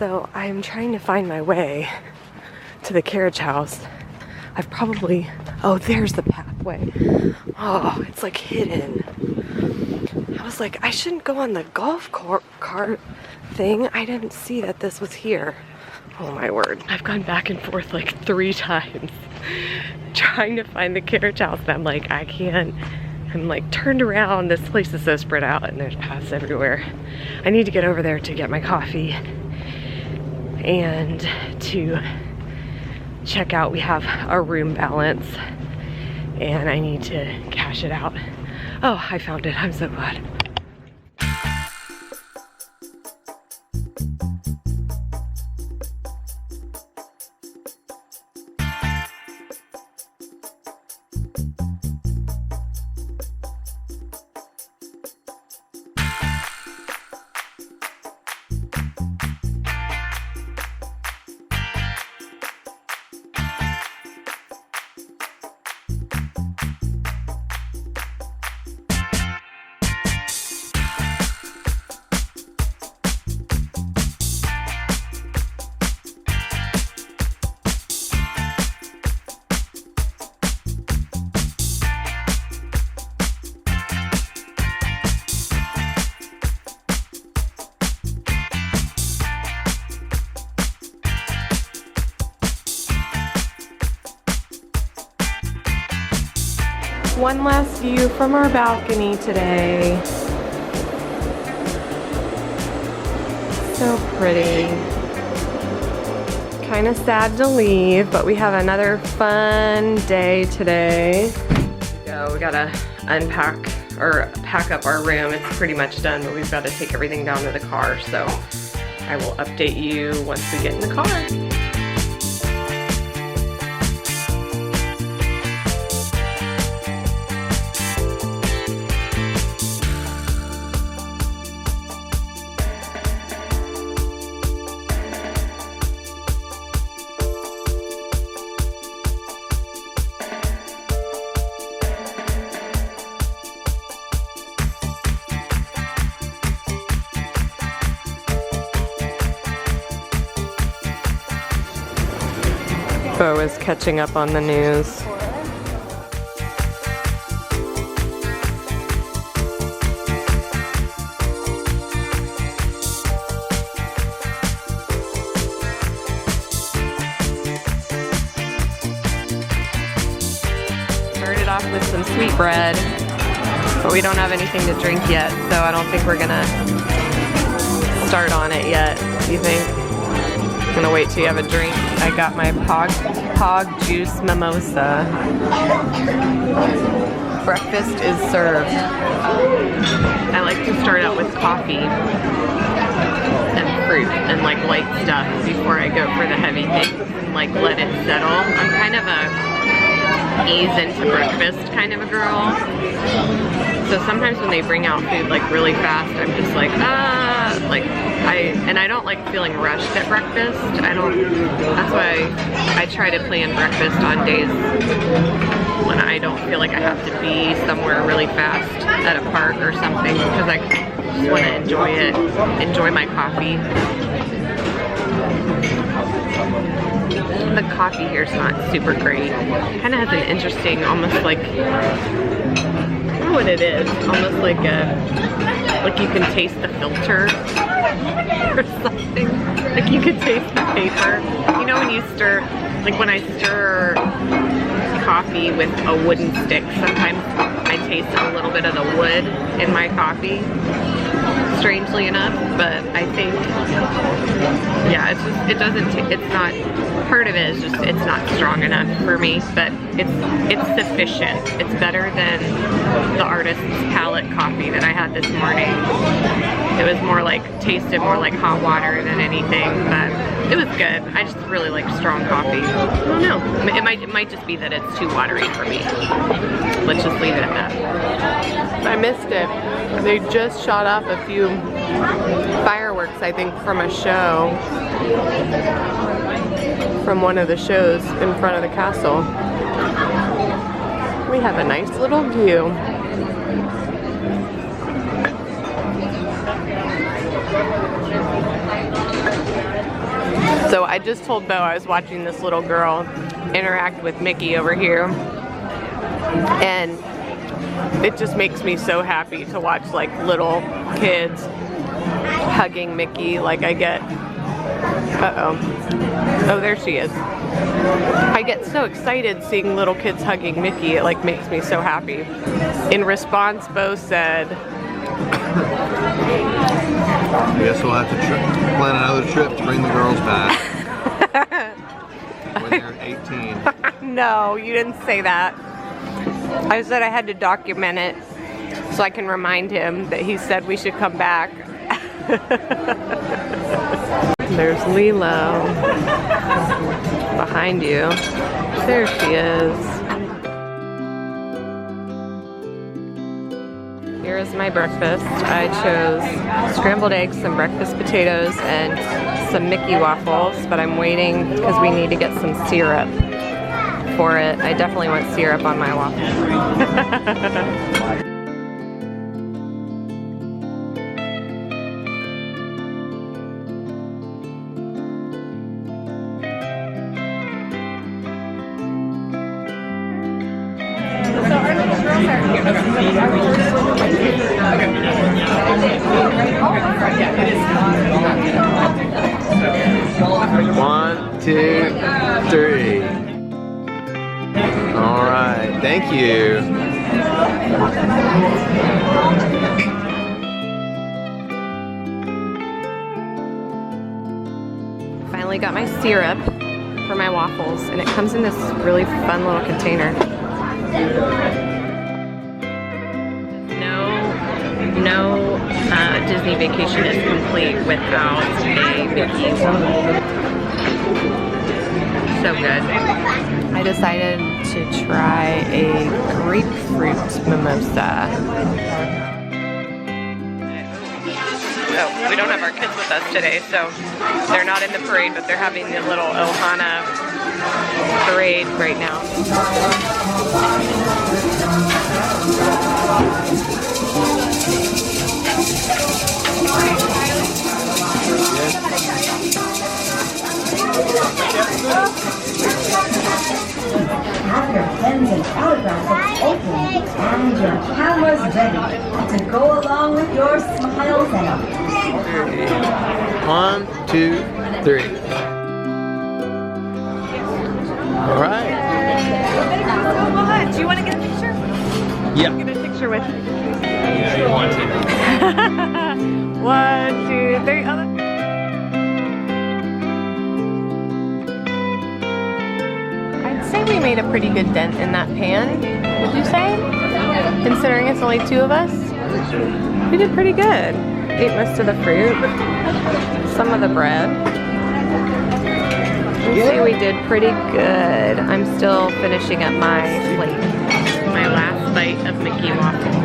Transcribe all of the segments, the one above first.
So I'm trying to find my way to the carriage house. I've probably, oh, there's the pathway. Oh, it's like hidden. I was like, I shouldn't go on the golf cart thing. I didn't see that this was here. Oh my word. I've gone back and forth like 3 times trying to find the carriage house, and I'm like, I can't. I'm like turned around. This place is so spread out and there's paths everywhere. I need to get over there to get my coffee and to check out. We have a room balance and I need to cash it out. Oh, I found it. I'm so glad. One last view from our balcony today. So pretty. Kind of sad to leave, but we have another fun day today. So we gotta unpack or pack up our room. It's pretty much done, but we've got to take everything down to the car. So I will update you once we get in the car. Bo is catching up on the news. Started off with some sweet bread, but we don't have anything to drink yet, so I don't think we're gonna start on it yet. Do you think? I'm gonna wait till you have a drink. I got my Pog Juice Mimosa. Breakfast is served. I like to start out with coffee and fruit and like light stuff before I go for the heavy things and like let it settle. I'm kind of a ease into breakfast kind of a girl. So sometimes when they bring out food like really fast, I'm just like, I don't like feeling rushed at breakfast. That's why I try to plan breakfast on days when I don't feel like I have to be somewhere really fast at a park or something, because I just want to enjoy it, enjoy my coffee. The coffee here is not super great. Kind of has an interesting, almost like, I don't know what it is, almost like you can taste the filter or something. Like you can taste the paper. You know when you stir, like when I stir coffee with a wooden stick, sometimes I taste a little bit of the wood in my coffee, strangely enough, but I think, yeah, it's not, part of it is just, it's not strong enough for me, but it's sufficient. It's better than the Artist's Palette coffee that I had this morning. It was more like, tasted more like hot water than anything, but it was good. I just really like strong coffee. I don't know. It might just be that it's too watery for me. Let's just leave it at that. I missed it. They just shot off a few fireworks, I think, from a show. From one of the shows in front of the castle. We have a nice little view. So I just told Bo I was watching this little girl interact with Mickey over here, and it just makes me so happy to watch like little kids hugging Mickey. Like I get, oh there she is. I get so excited seeing little kids hugging Mickey. It like makes me so happy. In response, Bo said, I guess we'll have to plan another trip to bring the girls back when they're 18. no, you didn't say that. I said I had to document it so I can remind him that he said we should come back. There's Lilo behind you. There she is. Here's my breakfast. I chose scrambled eggs, some breakfast potatoes, and some Mickey waffles, but I'm waiting because we need to get some syrup for it. I definitely want syrup on my waffle. So our little girls are here. 1, 2, 3. All right, thank you. Finally got my syrup for my waffles, and it comes in this really fun little container. No Disney vacation is complete without a Mickey waffle. So good. I decided to try a grapefruit mimosa. So we don't have our kids with us today, so they're not in the parade, but they're having the little Ohana parade right now. 10 and autograph books open, and your camera's ready to go along with your smiles and a big happy. 1, 2, 3. All right. Do you want to get a picture? Yeah. Get a picture with me. Yeah, you want to. 1, 2, 3. Oh, I'd say we made a pretty good dent in that pan. Would you say? Considering it's only 2 of us? We did pretty good. Ate most of the fruit, some of the bread. I'd say we did pretty good. I'm still finishing up my plate. My last bite of Mickey waffle.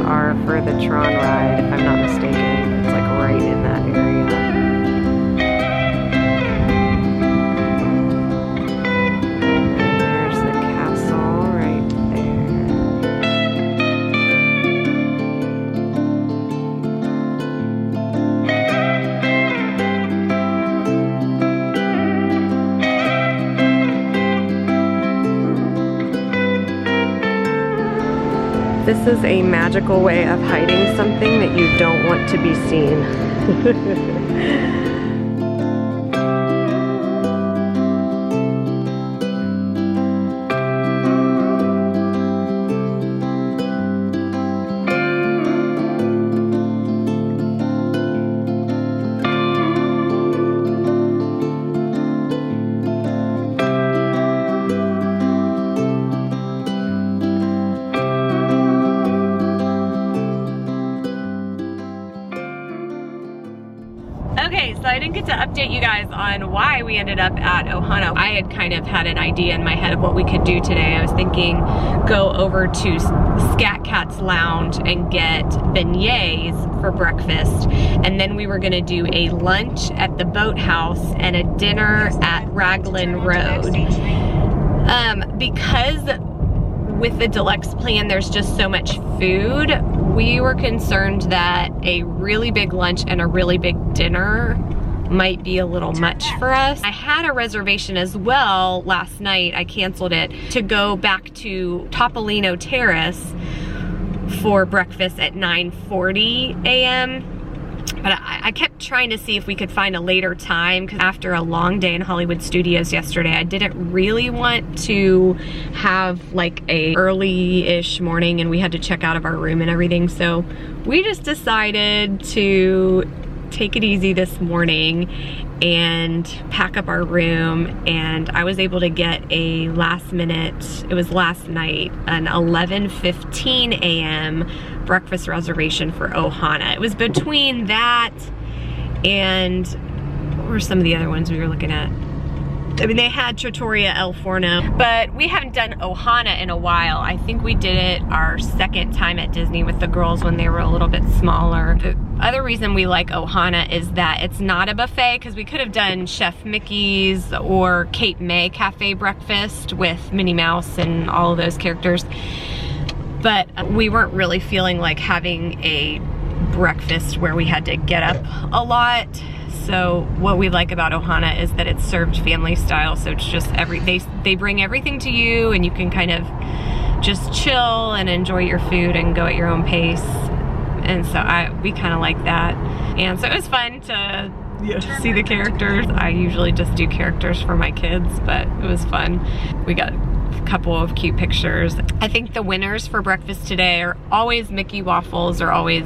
are for the Tron ride, if I'm not mistaken. It's like right in that area. There's the castle right there. This is a magical way of hiding something that you don't want to be seen. Okay, so I didn't get to update you guys on why we ended up at Ohana. I had kind of had an idea in my head of what we could do today. I was thinking go over to Scat Cat's Lounge and get beignets for breakfast. And then we were gonna do a lunch at the Boathouse and a dinner at Raglan Road. Because with the deluxe plan, there's just so much food, we were concerned that a really big lunch and a really big dinner might be a little much for us. I had a reservation as well last night, I canceled it, to go back to Topolino Terrace for breakfast at 9:40 a.m. But I kept trying to see if we could find a later time, because after a long day in Hollywood Studios yesterday, I didn't really want to have like a early-ish morning and we had to check out of our room and everything. So we just decided to take it easy this morning and pack up our room, and I was able to get a last minute, it was last night, an 11:15 a.m. breakfast reservation for Ohana. It was between that and what were some of the other ones we were looking at? I mean, they had Trattoria El Forno, but we haven't done Ohana in a while. I think we did it our second time at Disney with the girls when they were a little bit smaller. The other reason we like Ohana is that it's not a buffet, because we could have done Chef Mickey's or Cape May Cafe breakfast with Minnie Mouse and all of those characters. But we weren't really feeling like having a breakfast where we had to get up a lot. So what we like about Ohana is that it's served family style. So it's just they bring everything to you and you can kind of just chill and enjoy your food and go at your own pace. And so we kind of like that. And so it was fun to see the characters. I usually just do characters for my kids, but it was fun. We got a couple of cute pictures. I think the winners for breakfast today are always Mickey waffles, are always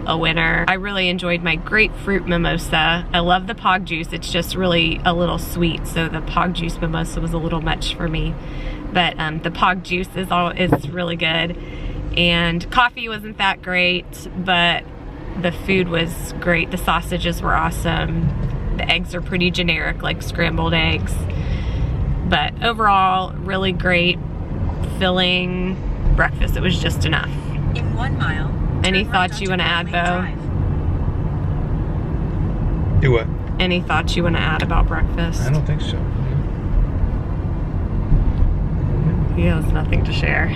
a winner. I really enjoyed my grapefruit mimosa. I love the pog juice. It's just really a little sweet, so the pog juice mimosa was a little much for me. But the pog juice is really good. And coffee wasn't that great, but the food was great. The sausages were awesome. The eggs are pretty generic, like scrambled eggs. But overall, really great, filling breakfast. It was just enough. In 1 mile. Any thoughts you want to add, Bo? Do what? Any thoughts you want to add about breakfast? I don't think so. He has nothing to share.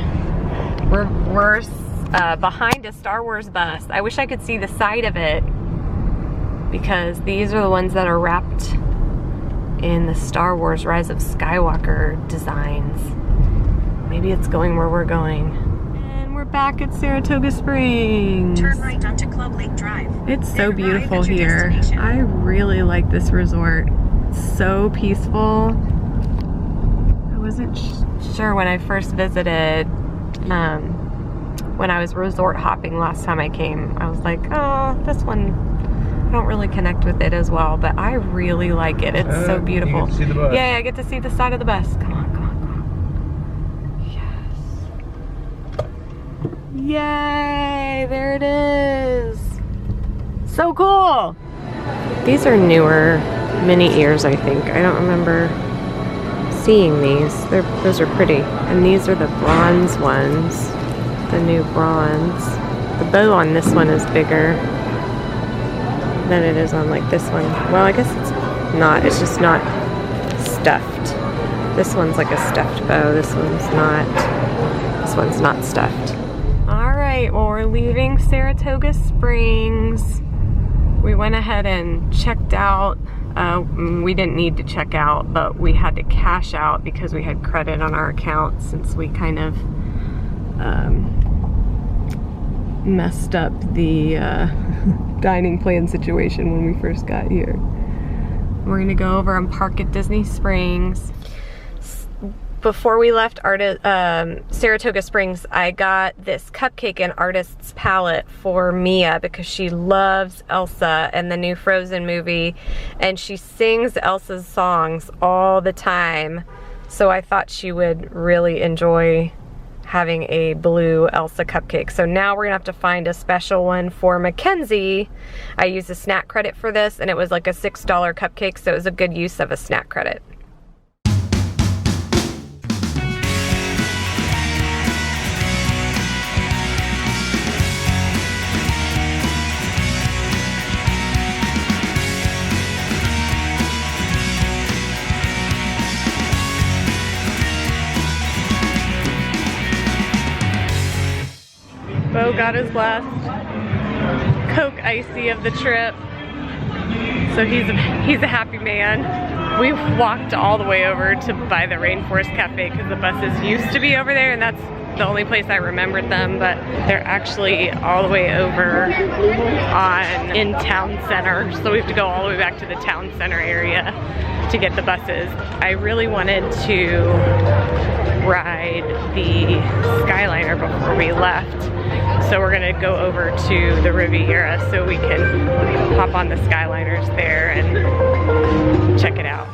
We're behind a Star Wars bus. I wish I could see the side of it, because these are the ones that are wrapped in the Star Wars Rise of Skywalker designs. Maybe it's going where we're going. We're back at Saratoga Springs. Turn right onto Club Lake Drive. It's so beautiful here. I really like this resort. It's so peaceful. I wasn't sure when I first visited, when I was resort hopping last time I came. I was like, oh, this one, I don't really connect with it as well, but I really like it. It's so beautiful. You get to see the bus. Yeah, I get to see the side of the bus. Come on. Yay, there it is. So cool. These are newer mini ears, I think. I don't remember seeing these. Those are pretty. And these are the bronze ones, the new bronze. The bow on this one is bigger than it is on like this one. Well, I guess it's not. It's just not stuffed. This one's like a stuffed bow. This one's not. This one's not stuffed. All right, well, we're leaving Saratoga Springs. We went ahead and checked out. We didn't need to check out, but we had to cash out because we had credit on our account since we kind of messed up the dining plan situation when we first got here. We're gonna go over and park at Disney Springs. Before we left Saratoga Springs, I got this cupcake and artist's palette for Mia because she loves Elsa and the new Frozen movie, and she sings Elsa's songs all the time. So I thought she would really enjoy having a blue Elsa cupcake. So now we're gonna have to find a special one for Mackenzie. I used a snack credit for this, and it was like a $6 cupcake, so it was a good use of a snack credit. Bo got his last Coke Icy of the trip, so he's a happy man. We walked all the way over to by the Rainforest Cafe because the buses used to be over there, and that's the only place I remembered them, but they're actually all the way over in Town Center, so we have to go all the way back to the Town Center area to get the buses. I really wanted to ride the Skyliner before we left, so we're gonna go over to the Riviera so we can hop on the Skyliners there and check it out.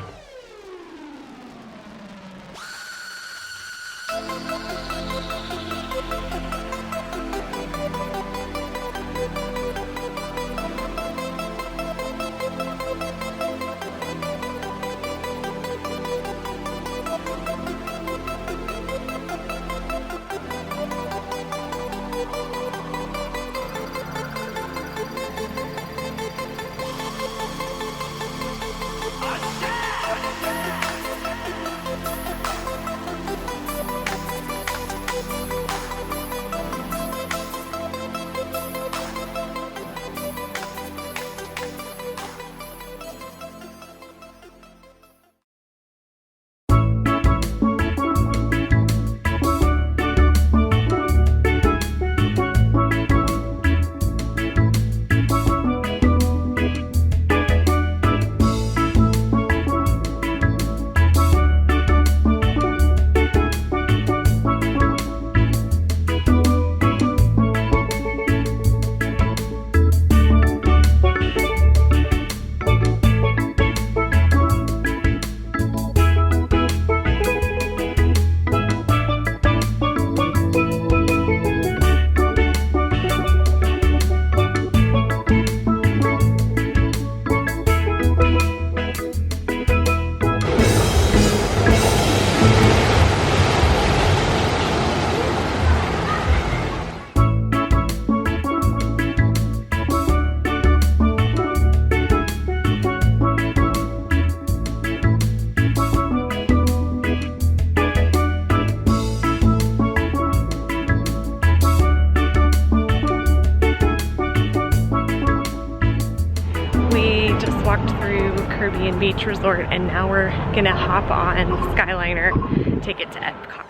Beach Resort, and now we're gonna hop on Skyliner, take it to Epcot.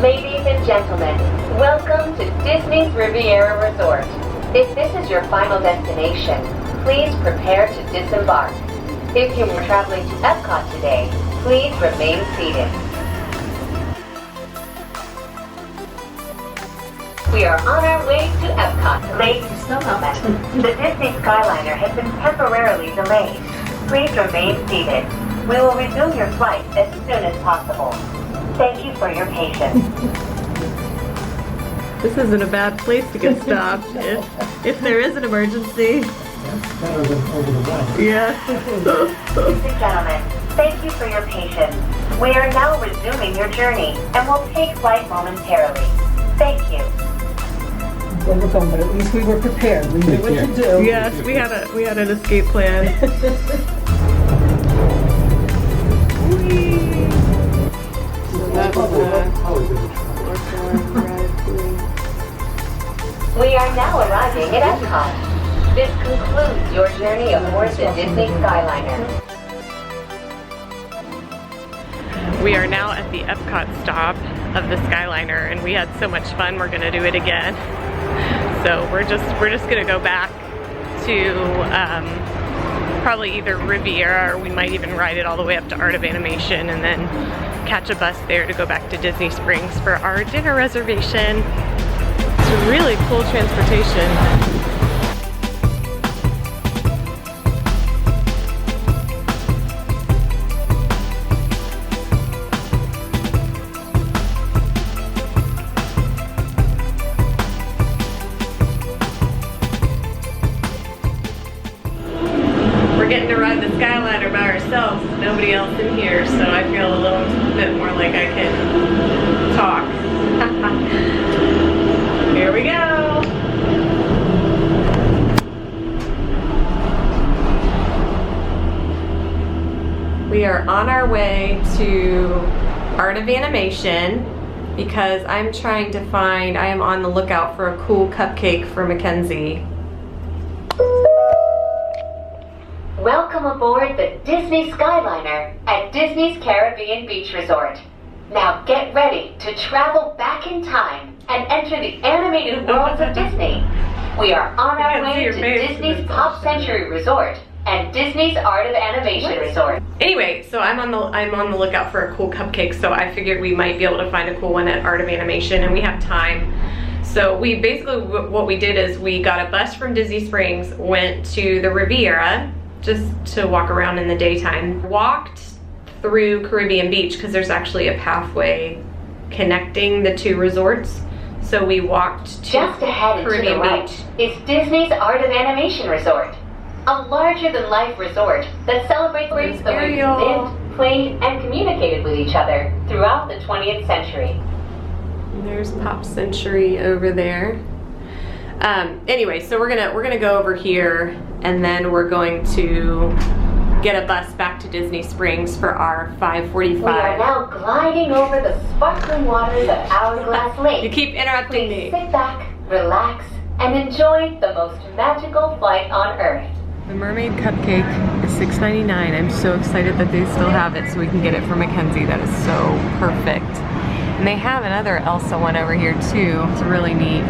Ladies and gentlemen, welcome to Disney's Riviera Resort. If this is your final destination, please prepare to disembark. If you are traveling to Epcot today, please remain seated. We are on our way to Epcot. Ladies and gentlemen, the Disney Skyliner has been temporarily delayed. Please remain seated. We will resume your flight as soon as possible. Thank you for your patience. This isn't a bad place to get stopped if there is an emergency. Better than over the wall. Yeah. Ladies and gentlemen, thank you for your patience. We are now resuming your journey and will take flight momentarily. Thank you. But at least we were prepared. We knew what to do. Yes, we had an escape plan. Whee! So that's We are now arriving at Epcot. This concludes your journey aboard the Disney Skyliner. We are now at the Epcot stop of the Skyliner, and we had so much fun. We're gonna do it again. So we're just gonna go back to probably either Riviera, or we might even ride it all the way up to Art of Animation and then catch a bus there to go back to Disney Springs for our dinner reservation. It's really cool transportation. We're getting to ride the Skyliner by ourselves, nobody else in here, so I feel a little bit more like I can talk. Here we go. We are on our way to Art of Animation because I'm trying to find, I am on the lookout for a cool cupcake for Mackenzie. Welcome aboard the Disney Skyliner at Disney's Caribbean Beach Resort. Now get ready to travel back in time and enter the animated worlds of Disney. We are on our way to Disney's Pop Century Resort and Disney's Art of Animation Resort. Anyway, so I'm on the lookout for a cool cupcake, so I figured we might be able to find a cool one at Art of Animation, and we have time. So we basically, what we did is we got a bus from Disney Springs, went to the Riviera, just to walk around in the daytime. Walked through Caribbean Beach because there's actually a pathway connecting the two resorts. So we walked to just ahead and to the right is Disney's Art of Animation Resort, a larger-than-life resort that celebrates the way we lived, played, and communicated with each other throughout the 20th century. There's Pop Century over there. Anyway, so we're gonna go over here, and then we're going to get a bus back to Disney Springs for our 5:45. We are now gliding over the sparkling waters of Hourglass Lake. You keep interrupting me. Sit back, relax, and enjoy the most magical flight on Earth. The Mermaid Cupcake is $6.99. I'm so excited that they still have it so we can get it for Mackenzie. That is so perfect. And they have another Elsa one over here too. It's really neat.